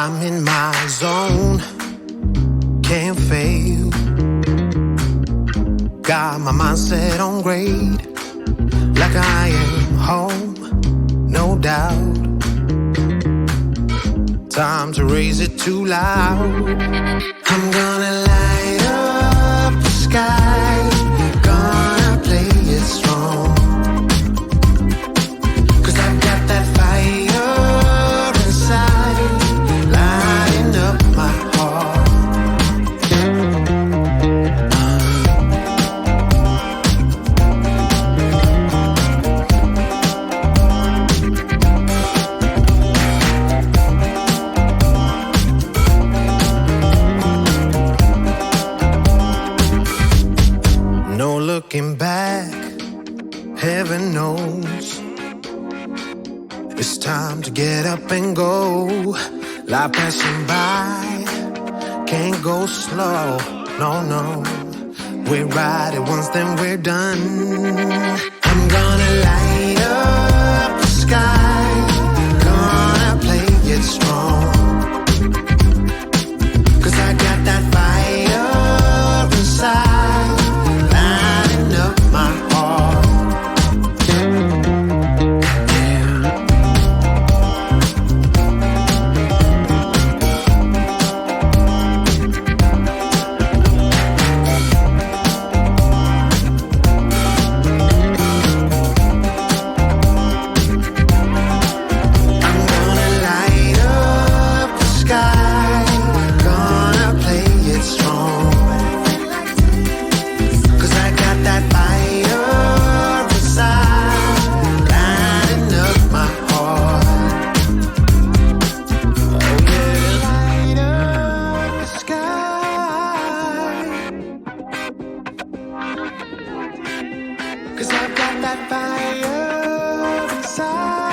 I'm in my zone, can't fail. Got my mindset on grade, like I am home, no doubt. Time to raise it too loud. I'm gonna light up the sky, gonna play it strong. 'Cause I've got that fire inside, lighting up my heart. No looking back, heaven knows. It's time to get up and go. Life passing by, can't go slow, no, no. We ride it once, then we're done. I'm gonna light up the sky, gonna play it strong. 'Cause I got that fire inside, that fire inside.